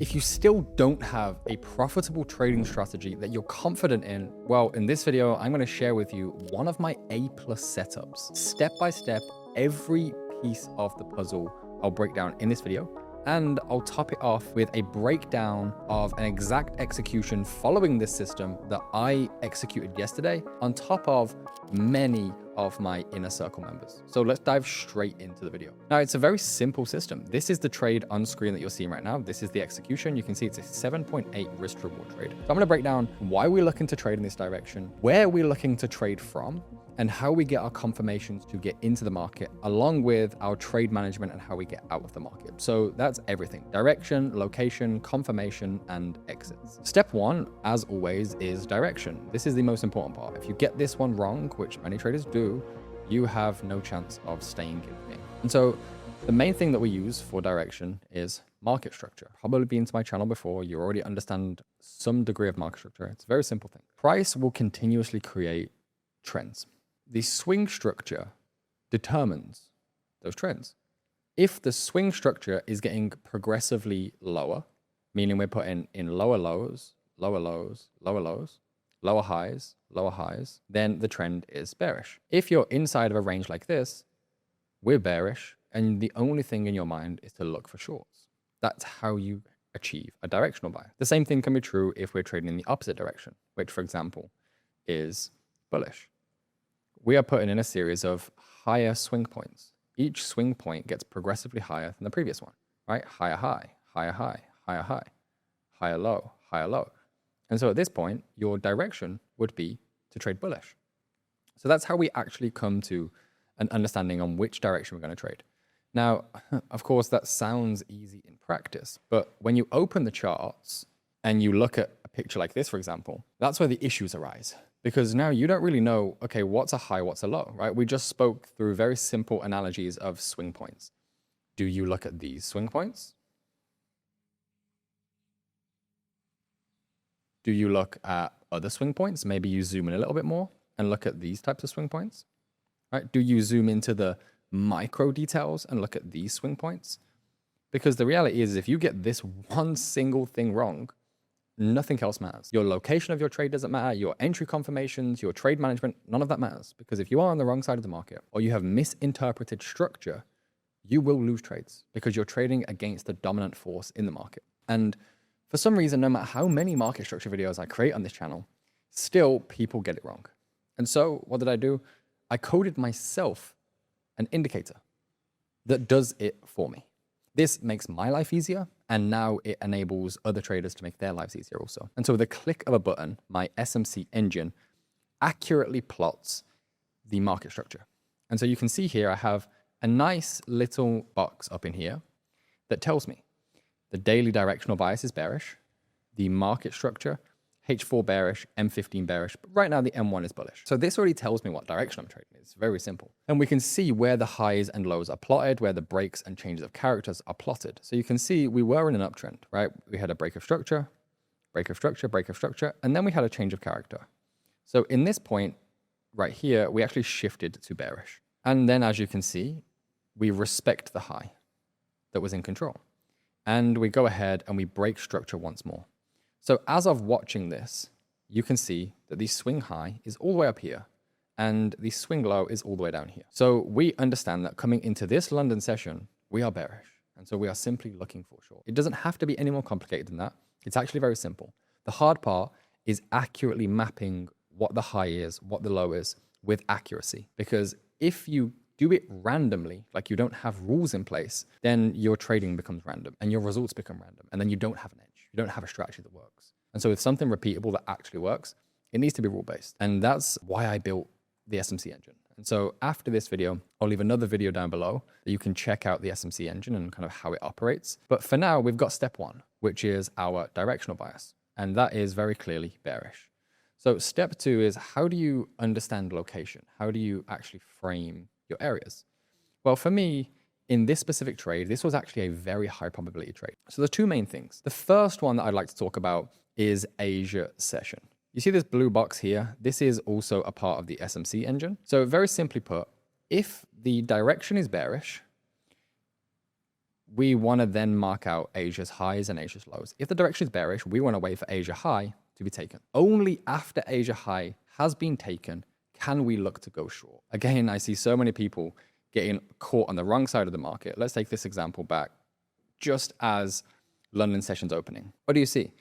If you still don't have a profitable trading strategy that you're confident in, well, in this video, I'm going to share with you one of my A+ setups. Step by step, every piece of the puzzle I'll break down in this video, and I'll top it off with a breakdown of an exact execution following this system that I executed yesterday on top of many of my inner circle members. So let's dive straight into the video. Now, it's a very simple system. This is the trade on screen that you're seeing right now. This is the execution. You can see it's a 7.8 risk to reward trade. So I'm going to break down why we're looking to trade in this direction, where we're looking to trade from, and how we get our confirmations to get into the market, along with our trade management and how we get out of the market. So that's everything: direction, location, confirmation, and exits. Step one, as always, is direction. This is the most important part. If you get this one wrong, which many traders do, you have no chance of staying in the game. And so the main thing that we use for direction is market structure. Probably been to my channel before, you already understand some degree of market structure. It's a very simple thing. Price will continuously create trends. The swing structure determines those trends. If the swing structure is getting progressively lower, meaning we're putting in lower lows, lower lows, lower lows, lower highs, then the trend is bearish. If you're inside of a range like this, we're bearish, and the only thing in your mind is to look for shorts. That's how you achieve a directional buy. The same thing can be true if we're trading in the opposite direction, which, for example, is bullish. We are putting in a series of higher swing points. Each swing point gets progressively higher than the previous one, right? Higher high, higher high, higher high, higher low, higher low. And so at this point, your direction would be to trade bullish. So that's how we actually come to an understanding on which direction we're going to trade. Now, of course, that sounds easy in practice, but when you open the charts and you look at a picture like this, for example, that's where the issues arise. Because now you don't really know, okay, what's a high, what's a low, right? We just spoke through very simple analogies of swing points. Do you look at these swing points? Do you look at other swing points? Maybe you zoom in a little bit more and look at these types of swing points, right? Do you zoom into the micro details and look at these swing points? Because the reality is, if you get this one single thing wrong, nothing else matters. Your location of your trade doesn't matter. Your entry confirmations, your trade management, none of that matters. Because if you are on the wrong side of the market or you have misinterpreted structure, you will lose trades because you're trading against the dominant force in the market. And for some reason, no matter how many market structure videos I create on this channel, still people get it wrong. And so what did I do? I coded myself an indicator that does it for me. This makes my life easier, and now it enables other traders to make their lives easier also. And so with a click of a button, my SMC engine accurately plots the market structure. And so you can see here, I have a nice little box up in here that tells me the daily directional bias is bearish, the market structure, H4 bearish, M15 bearish, but right now the M1 is bullish. So this already tells me what direction I'm trading. It's very simple. And we can see where the highs and lows are plotted, where the breaks and changes of characters are plotted. So you can see we were in an uptrend, right? We had a break of structure, break of structure, break of structure, and then we had a change of character. So in this point right here, we actually shifted to bearish. And then as you can see, we respect the high that was in control. And we go ahead and we break structure once more. So as of watching this, you can see that the swing high is all the way up here and the swing low is all the way down here. So we understand that coming into this London session, we are bearish. And so we are simply looking for short. It doesn't have to be any more complicated than that. It's actually very simple. The hard part is accurately mapping what the high is, what the low is with accuracy. Because if you do it randomly, like you don't have rules in place, then your trading becomes random and your results become random. And then you don't have an edge. You don't have a strategy that works. And so with something repeatable that actually works, it needs to be rule-based. And that's why I built the SMC engine. And so after this video, I'll leave another video down below that you can check out the SMC engine and kind of how it operates. But for now, we've got step one, which is our directional bias. And that is very clearly bearish. So step two is, how do you understand location? How do you actually frame your areas? Well, for me, in this specific trade, this was actually a very high probability trade. So there's two main things. The first one that I'd like to talk about is Asia session. You see this blue box here? This is also a part of the SMC engine. So very simply put, if the direction is bearish, we want to then mark out Asia's highs and Asia's lows. If the direction is bearish, we want to wait for Asia high to be taken. Only after Asia high has been taken can we look to go short. Again, I see so many people getting caught on the wrong side of the market. Let's take this example back. Just as London session's opening, what do you see?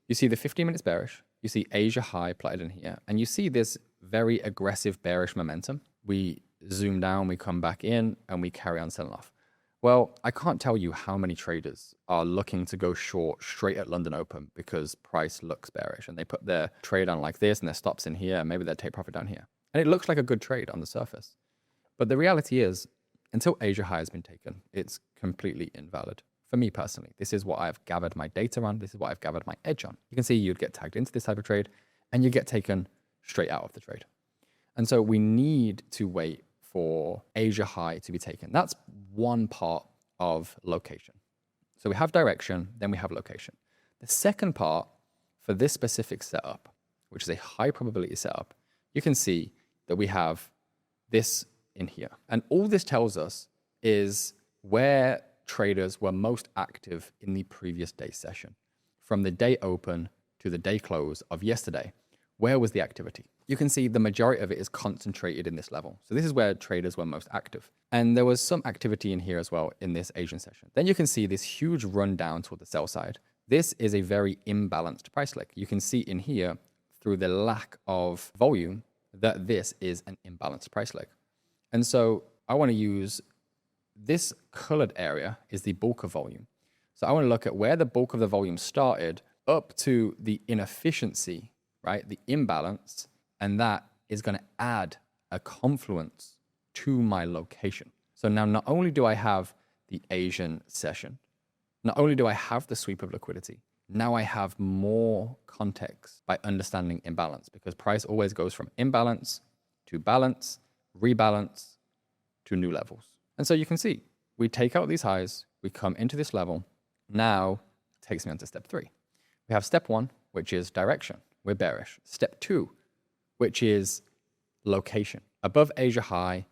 You see the 15 minutes bearish, you see Asia high plotted in here, and you see this very aggressive bearish momentum. We zoom down, we come back in, and we carry on selling off. Well, I can't tell you how many traders are looking to go short straight at London Open because price looks bearish, and they put their trade on like this and their stops in here, and maybe their take profit down here. And it looks like a good trade on the surface. But the reality is, until Asia high has been taken, it's completely invalid. For me personally, this is what I've gathered my data on. This is what I've gathered my edge on. You can see you'd get tagged into this type of trade and you get taken straight out of the trade. And so we need to wait for Asia high to be taken. That's one part of location. So we have direction, then we have location. The second part for this specific setup, which is a high probability setup, you can see that we have this in here. And all this tells us is where traders were most active in the previous day session. From the day open to the day close of yesterday, where was the activity? You can see the majority of it is concentrated in this level. So this is where traders were most active. And there was some activity in here as well in this Asian session. Then you can see this huge run down toward the sell side. This is a very imbalanced price lick. You can see in here through the lack of volume that this is an imbalanced price lick. And so I want to use this colored area is the bulk of volume. So I want to look at where the bulk of the volume started up to the inefficiency, right? The imbalance. And that is going to add a confluence to my location. So now not only do I have the Asian session, not only do I have the sweep of liquidity, now I have more context by understanding imbalance, because price always goes from imbalance to balance, rebalance to new levels. And so you can see, we take out these highs, we come into this level. Now it takes me on to step 3. We have step 1, which is direction. We're bearish. Step 2, which is location. Above Asia high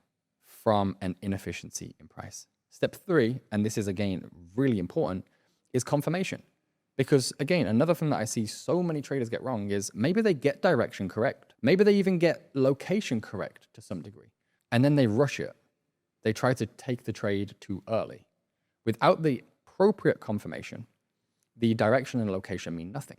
from an inefficiency in price. Step 3, and this is again really important, is confirmation. Because again, another thing that I see so many traders get wrong is maybe they get direction correct. Maybe they even get location correct to some degree. And then they rush it. They try to take the trade too early. Without the appropriate confirmation, the direction and location mean nothing.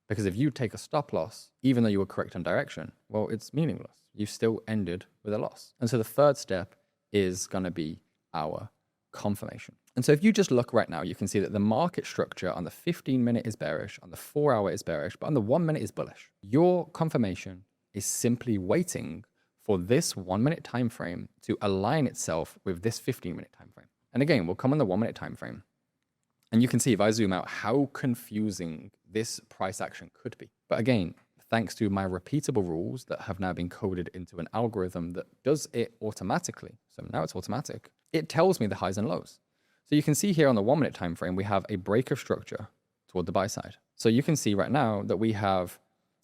Because if you take a stop loss, even though you were correct on direction, well, it's meaningless. You still ended with a loss. And so the third step is going to be our confirmation. And so if you just look right now, you can see that the market structure on the 15-minute is bearish, on the 4-hour is bearish, but on the 1-minute is bullish. Your confirmation is simply waiting for this 1-minute time frame to align itself with this 15-minute time frame. And again, we'll come on the 1-minute time frame. And you can see if I zoom out how confusing this price action could be. But again, thanks to my repeatable rules that have now been coded into an algorithm that does it automatically. So now it's automatic. It tells me the highs and lows. So you can see here on the 1-minute time frame, we have a break of structure toward the buy side. So you can see right now that we have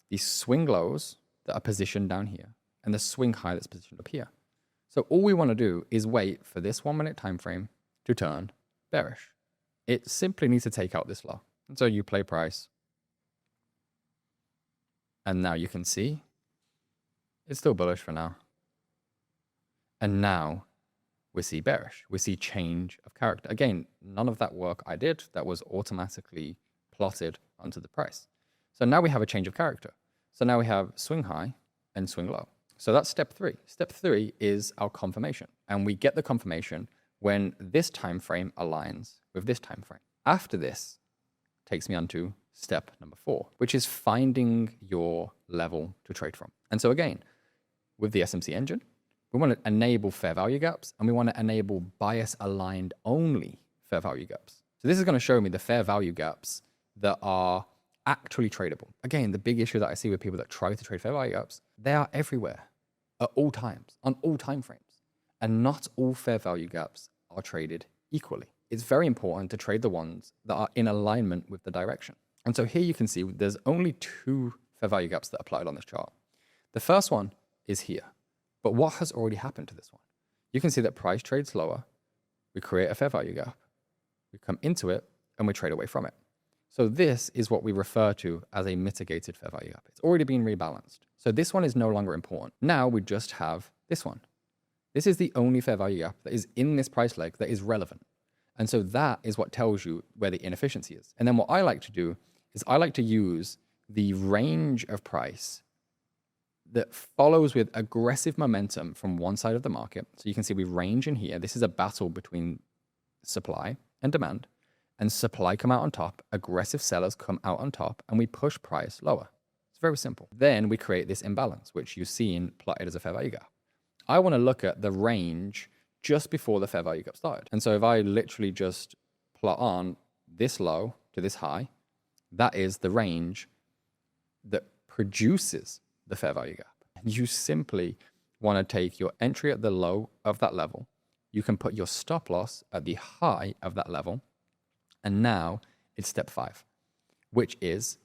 these swing lows that are positioned down here and the swing high that's positioned up here. So all we want to do is wait for this 1-minute time frame to turn bearish. It simply needs to take out this low. And so you play price. And now you can see it's still bullish for now. And now we see bearish. We see change of character. Again, none of that work I did. That was automatically plotted onto the price. So now we have a change of character. So now we have swing high and swing low. So that's step 3. Step 3 is our confirmation. And we get the confirmation when this time frame aligns with this time frame. After this takes me on to step number 4, which is finding your level to trade from. And so again, with the SMC engine, we want to enable fair value gaps and we want to enable bias aligned only fair value gaps. So this is going to show me the fair value gaps that are actually tradable. Again, the big issue that I see with people that try to trade fair value gaps, they are everywhere at all times, on all time frames. And not all fair value gaps are traded equally. It's very important to trade the ones that are in alignment with the direction. And so here you can see there's only 2 fair value gaps that are applied on this chart. The first one is here. But what has already happened to this one? You can see that price trades lower. We create a fair value gap. we come into it, and we trade away from it. So this is what we refer to as a mitigated fair value gap. It's already been rebalanced. So this one is no longer important. Now we just have this one. This is the only fair value gap that is in this price leg that is relevant. And so that is what tells you where the inefficiency is. And then what I like to do is I like to use the range of price that follows with aggressive momentum from one side of the market. So you can see we range in here. This is a battle between supply and demand. And supply come out on top, aggressive sellers come out on top, and we push price lower. It's very simple. Then we create this imbalance, which you've seen plotted as a fair value gap. I want to look at the range just before the fair value gap started. And so if I literally just plot on this low to this high, that is the range that produces the fair value gap. You simply want to take your entry at the low of that level. You can put your stop loss at the high of that level. And now it's step 5, which is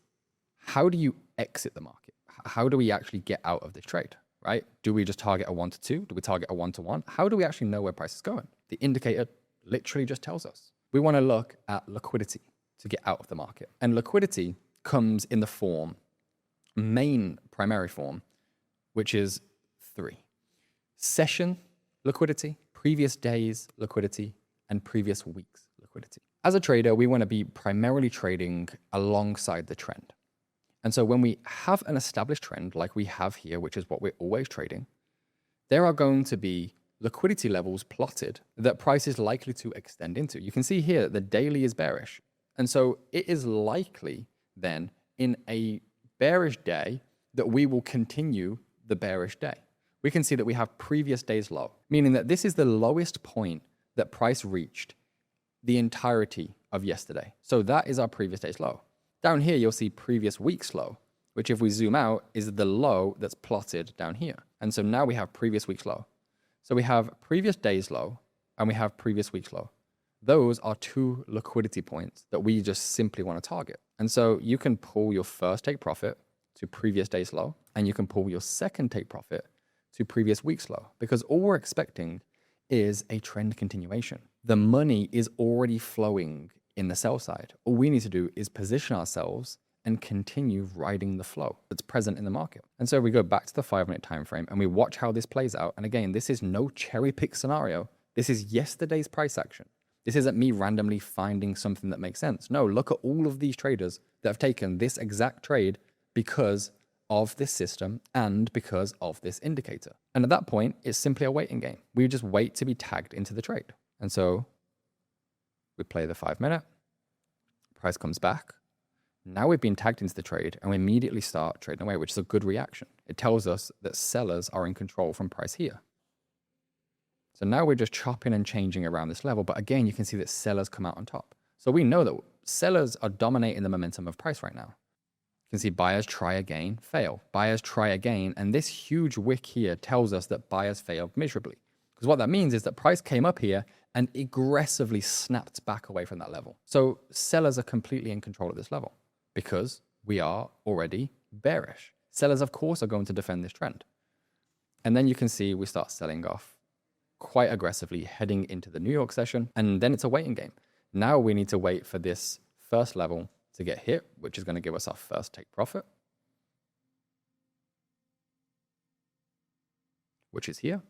how do you exit the market? How do we actually get out of this trade, right? Do we just target a 1 to 2? Do we target a 1 to 1? How do we actually know where price is going? The indicator literally just tells us. We want to look at liquidity to get out of the market. And liquidity comes in the form, main primary form, which is 3. Session liquidity, previous days liquidity, and previous weeks liquidity. As a trader, we want to be primarily trading alongside the trend. And so when we have an established trend like we have here, which is what we're always trading, there are going to be liquidity levels plotted that price is likely to extend into. You can see here that the daily is bearish. And so it is likely then in a bearish day that we will continue the bearish day. We can see that we have previous day's low, meaning that this is the lowest point that price reached the entirety of yesterday. So that is our previous day's low. Down here, you'll see previous week's low, which if we zoom out is the low that's plotted down here. And so now we have previous week's low. So we have previous day's low and we have previous week's low. Those are 2 liquidity points that we just simply want to target. And so you can pull your first take profit to previous day's low, and you can pull your second take profit to previous week's low, because all we're expecting is a trend continuation. The money is already flowing in the sell side. All we need to do is position ourselves and continue riding the flow that's present in the market. And so we go back to the 5-minute time frame and we watch how this plays out. And again, this is no cherry pick scenario. This is yesterday's price action. This isn't me randomly finding something that makes sense. No, look at all of these traders that have taken this exact trade because of this system and because of this indicator. And at that point, it's simply a waiting game. We just wait to be tagged into the trade. And so we play the 5-minute, price comes back. Now we've been tagged into the trade and we immediately start trading away, which is a good reaction. It tells us that sellers are in control from price here. So now we're just chopping and changing around this level. But again, you can see that sellers come out on top. So we know that sellers are dominating the momentum of price right now. You can see buyers try again, fail. Buyers try again. And this huge wick here tells us that buyers failed miserably. Because what that means is that price came up here and aggressively snapped back away from that level. So sellers are completely in control at this level because we are already bearish. Sellers, of course, are going to defend this trend. And then you can see we start selling off quite aggressively heading into the New York session. And then it's a waiting game. Now we need to wait for this first level to get hit, which is going to give us our first take profit, which is here.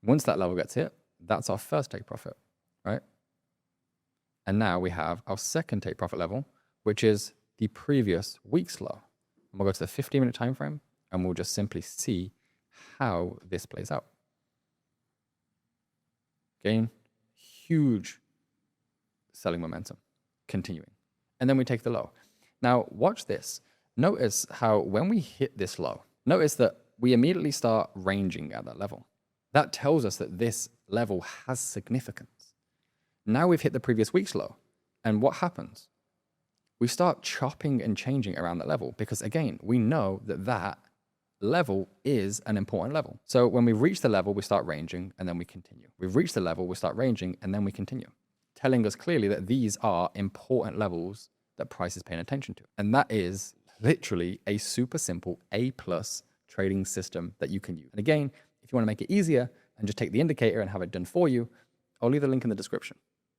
Once that level gets hit, that's our first take profit, right? And now we have our second take profit level, which is the previous week's low. And we'll go to the 15-minute time frame and we'll just simply see how this plays out. Again, huge selling momentum continuing. And then we take the low. Now, watch this. Notice how when we hit this low, notice that we immediately start ranging at that level. That tells us that this level has significance. Now we've hit the previous week's low. And what happens? We start chopping and changing around that level because, again, we know that that level is an important level. So when we reach the level, we start ranging and then we continue. We've reached the level, we start ranging and then we continue, telling us clearly that these are important levels that price is paying attention to. And that is literally a super simple A+ trading system that you can use. And again, if you want to make it easier and just take the indicator and have it done for you, I'll leave the link in the description.